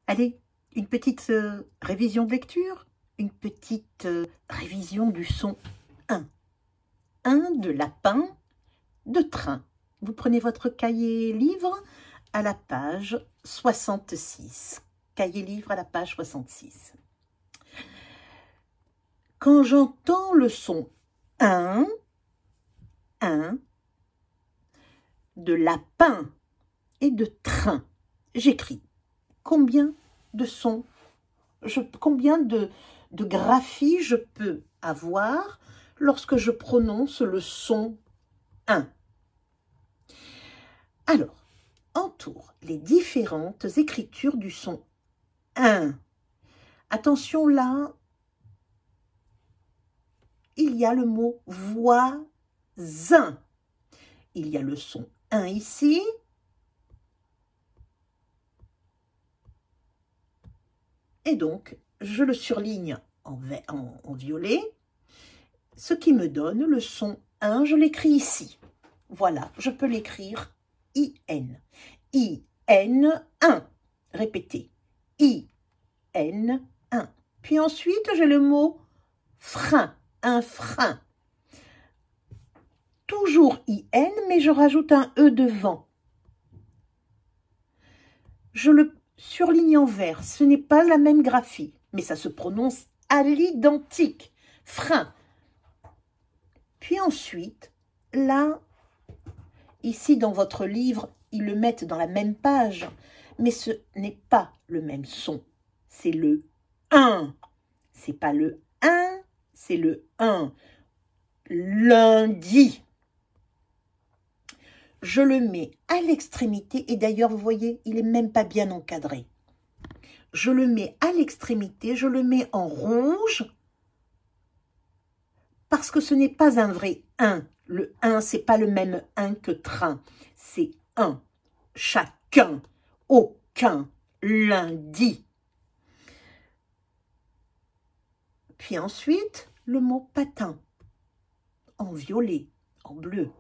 Allez, une petite révision de lecture, une petite révision du son 1. 1 de lapin, de train. Vous prenez votre cahier-livre à la page 66. Cahier-livre à la page 66. Quand j'entends le son 1, de lapin et de train, j'écris combien de sons, combien de graphies je peux avoir lorsque je prononce le son 1. Alors, entoure les différentes écritures du son 1. Attention là, il y a le mot voisin. Il y a le son 1 ici. Et donc, je le surligne en violet, ce qui me donne le son 1, je l'écris ici. Voilà, je peux l'écrire IN. IN1. Répétez. IN1. Puis ensuite, j'ai le mot frein, un frein. Toujours IN, mais je rajoute un E devant. Je le surligne en vert. Ce n'est pas la même graphie, mais ça se prononce à l'identique. Frein. Puis ensuite, là, ici dans votre livre, ils le mettent dans la même page, mais ce n'est pas le même son. C'est le 1. C'est pas le 1, c'est le 1. Lundi. Je le mets à l'extrémité et d'ailleurs, vous voyez, il n'est même pas bien encadré. Je le mets à l'extrémité, je le mets en rouge parce que ce n'est pas un vrai 1. Le 1, ce n'est pas le même 1 que train. C'est 1. Chacun, aucun, lundi. Puis ensuite, le mot patin, en violet, en bleu.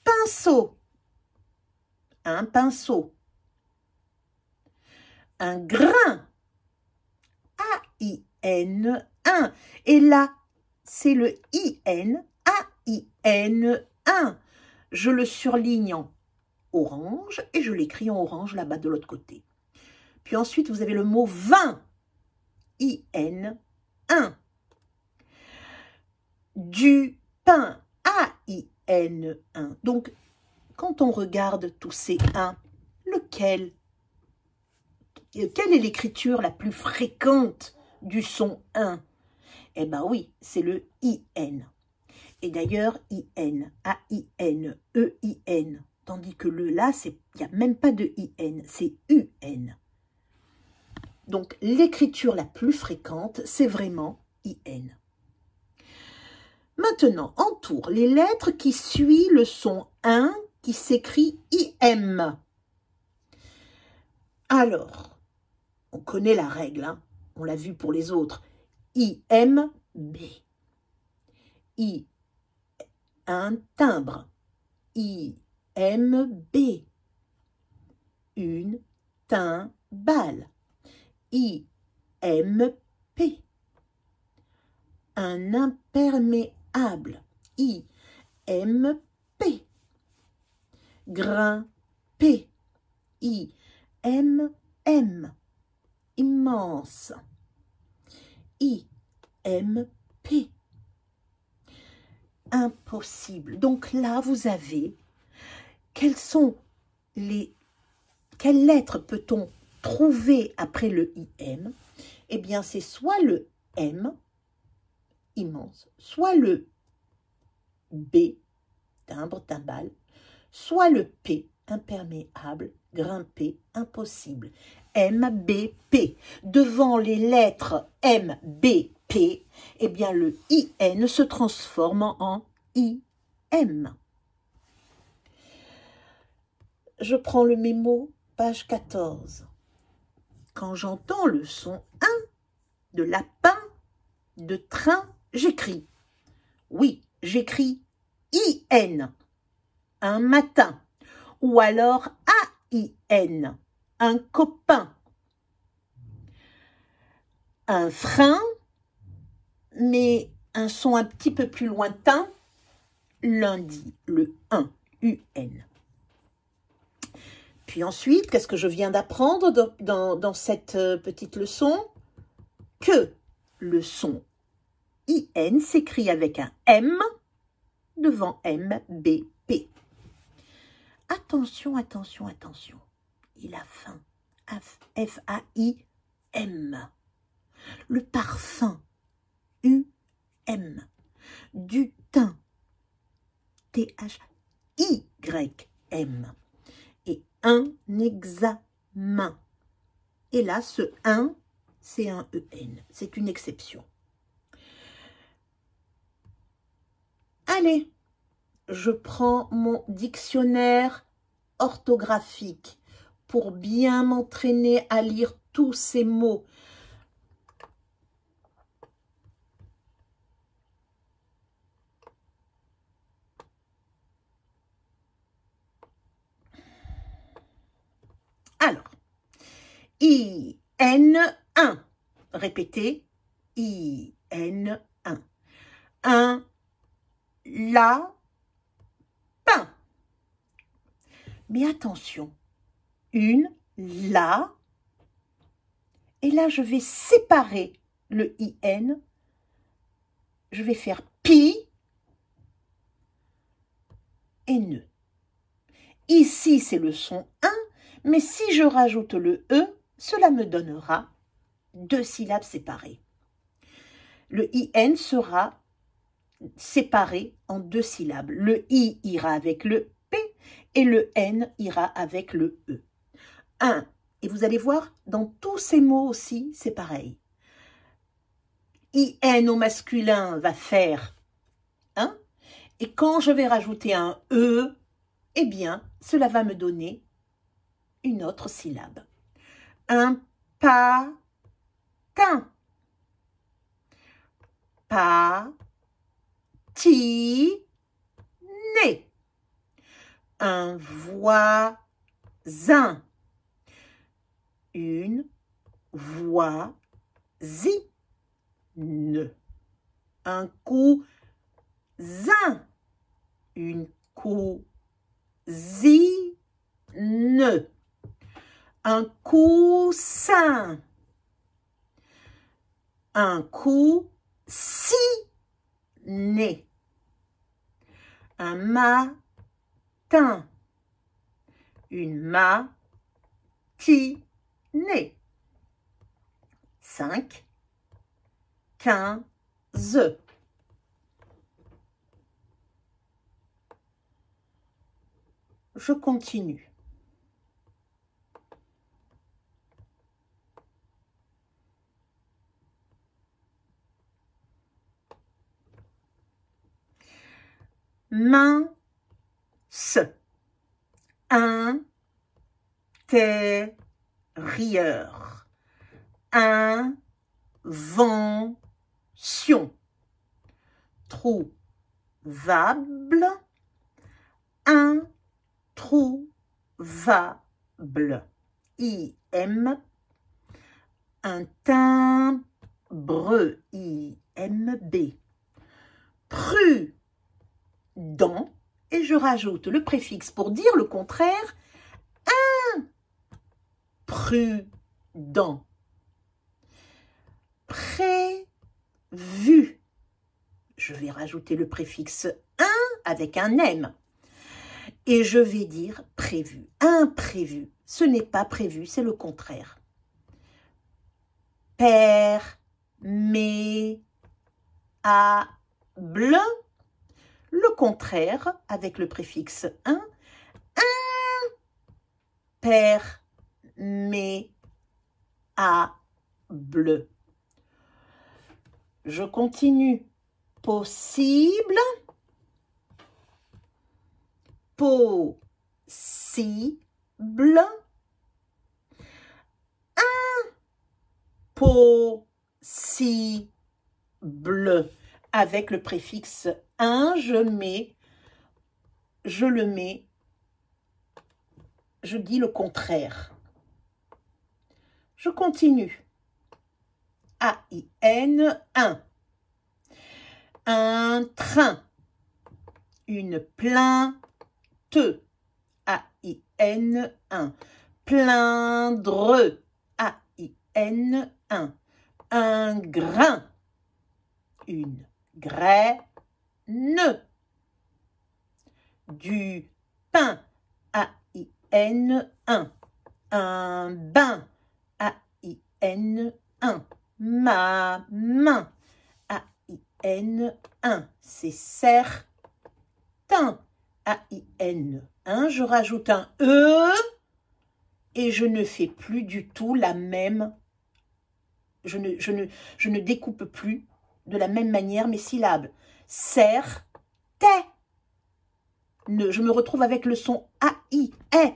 Pinceau, un pinceau. Un grain, A-I-N-1. Et là, c'est le I-N, A-I-N-1. Je le surligne en orange et je l'écris en orange là-bas de l'autre côté. Puis ensuite, vous avez le mot vin, I-N-1. Du pain, A-I-N-1. Donc, quand on regarde tous ces 1, quelle est l'écriture la plus fréquente du son 1? Eh bien oui, c'est le IN. Et d'ailleurs, IN, A-I-N, E-I-N. Tandis que le là, il n'y a même pas de IN, c'est UN. Donc, l'écriture la plus fréquente, c'est vraiment IN. Maintenant, entoure les lettres qui suivent le son 1 qui s'écrit IM. Alors, on connaît la règle, hein, on l'a vu pour les autres. IMB. I, un timbre. IMB. Une timbale. IMP. Un imperméable. IMP. Grimper. IMM. Immense. IMP. Impossible. Donc là, vous avez quelles lettres peut-on trouver après le IM? Eh bien, c'est soit le M, immense, soit le B, timbre, timbale, soit le P, imperméable, grimper, impossible. MBP. Devant les lettres MBP, eh bien le IN se transforme en IM. Je prends le mémo, page 14. Quand j'entends le son 1 de lapin, de train, j'écris. Oui, j'écris IN, un matin, ou alors AIN, un copain. Un frein, mais un son un petit peu plus lointain, lundi, le 1, UN. Puis ensuite, qu'est-ce que je viens d'apprendre dans cette petite leçon? Que le son IN s'écrit avec un M devant MBP. Attention, attention, attention. Il a faim. F-A-I-M. Le parfum. U-M. Du thym. T-H-Y-M. Et un examen. Et là, ce 1, c'est un EN. C'est une exception. Allez, je prends mon dictionnaire orthographique pour bien m'entraîner à lire tous ces mots. Alors, IN1. Répétez, IN1. Un lapin. Mais attention, une la. Et là, je vais séparer le IN. Je vais faire pi et ne. Ici, c'est le son 1, mais si je rajoute le E, cela me donnera 2 syllabes séparées. Le IN sera séparé en 2 syllabes. Le I ira avec le P et le N ira avec le E. 1. Et vous allez voir, dans tous ces mots aussi, c'est pareil. IN au masculin va faire 1. Et quand je vais rajouter un E, eh bien, cela va me donner une autre syllabe. Un patin. Patiné. Un voisin. Une voisine. Un cousin. Une cousine. Un coussin. Un coussinet. Un matin. Une matinée. 5, 15. Je continue. Mince. Intérieur. Invention. Trouvable. Introuvable. IM. Un timbre. IMB. Prudent. Et je rajoute le préfixe pour dire le contraire. Prudent. Prévu. Je vais rajouter le préfixe un avec un M. Et je vais dire prévu. Imprévu. Ce n'est pas prévu, c'est le contraire. Perméable. Le contraire avec le préfixe un. Imperméable. Je continue. Possible. Possible. Impossible. Avec le préfixe un, je dis le contraire. Je continue. A-I-N, un. Un train. Une plainte. A-I-N, un. Plaindre. A-I-N, un. Un grain. Une graine. Du pain. A-I-N, un. Un bain. A-I-N, un. Ma main. A-I-N, un. C'est certain. A-I-N, un. Je rajoute un E et je ne fais plus du tout la même. Je ne découpe plus de la même manière mes syllabes. Certain. Je me retrouve avec le son A-I, E.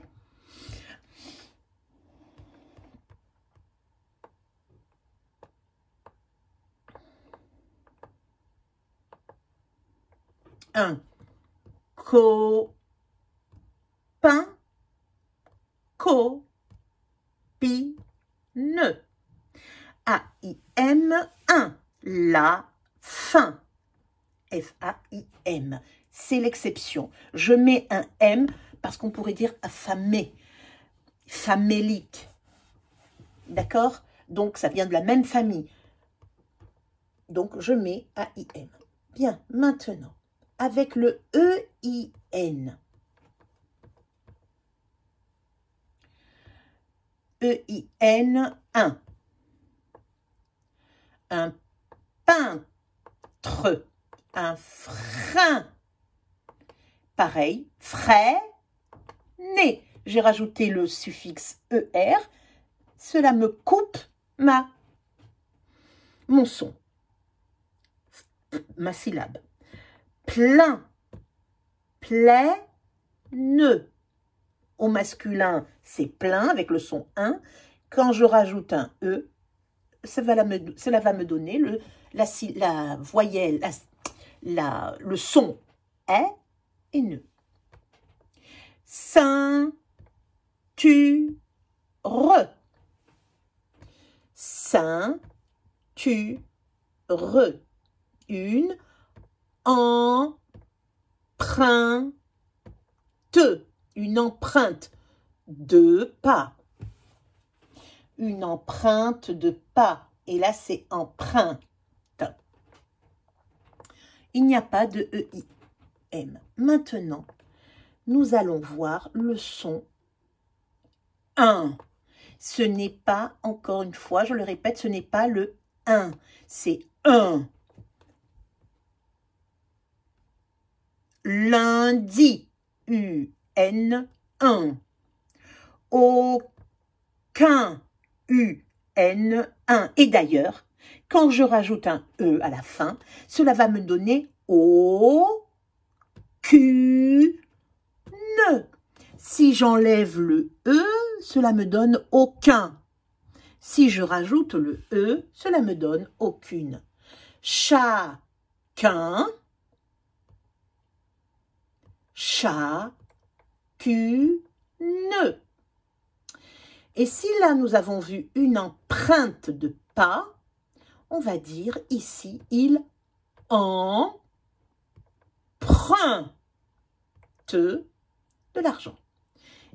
Un copain, copine, A-I-M, un, la fin, F-A-I-M, c'est l'exception. Je mets un M parce qu'on pourrait dire affamé, famélique, d'accord? Donc ça vient de la même famille. Donc je mets A-I-M. Bien, maintenant, avec le E-I-N. E-I-N, un. Un peintre. Un frein. Pareil, frais, né. J'ai rajouté le suffixe ER. Cela me coupe mon son. Ma syllabe. Plein, plaine. Au masculin, c'est plein avec le son 1. Quand je rajoute un E, cela va me donner la voyelle, le son est et ne. Ceinture. Ceinture. Une empreinte. Une empreinte de pas. Une empreinte de pas. Et là, c'est empreinte. Il n'y a pas de E-I-M. Maintenant, nous allons voir le son 1. Ce n'est pas, encore une fois, je le répète, ce n'est pas le 1. C'est 1. Lundi, U-N, 1. Aucun, U-N, 1. Et d'ailleurs, quand je rajoute un E à la fin, cela va me donner aucune. Si j'enlève le E, cela me donne aucun. Si je rajoute le E, cela me donne aucune. Chacun. Chacune. Et si là, nous avons vu une empreinte de pas, on va dire ici, il emprunte de l'argent.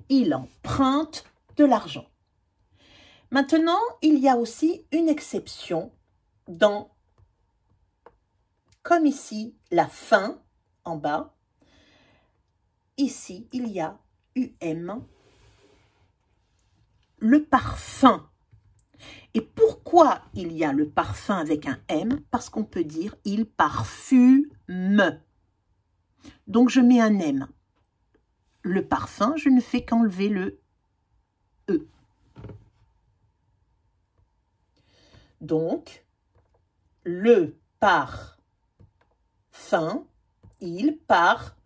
Il emprunte de l'argent. Maintenant, il y a aussi une exception dans, comme ici, la fin en bas. Ici, il y a UM, le parfum. Et pourquoi il y a le parfum avec un M? Parce qu'on peut dire il parfume. Donc, je mets un M. Le parfum, je ne fais qu'enlever le E. Donc, le parfum, il parfume.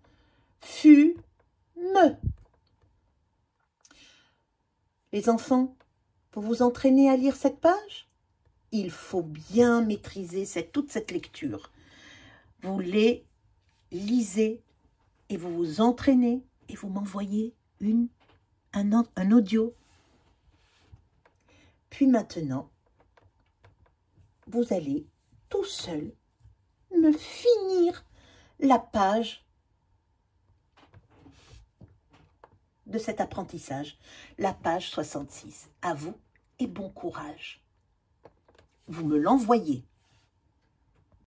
Les enfants, pour vous entraîner à lire cette page, il faut bien maîtriser toute cette lecture. Vous les lisez et vous vous entraînez et vous m'envoyez un audio. Puis maintenant, vous allez tout seul me finir la page de cet apprentissage, la page 66. À vous et bon courage. Vous me l'envoyez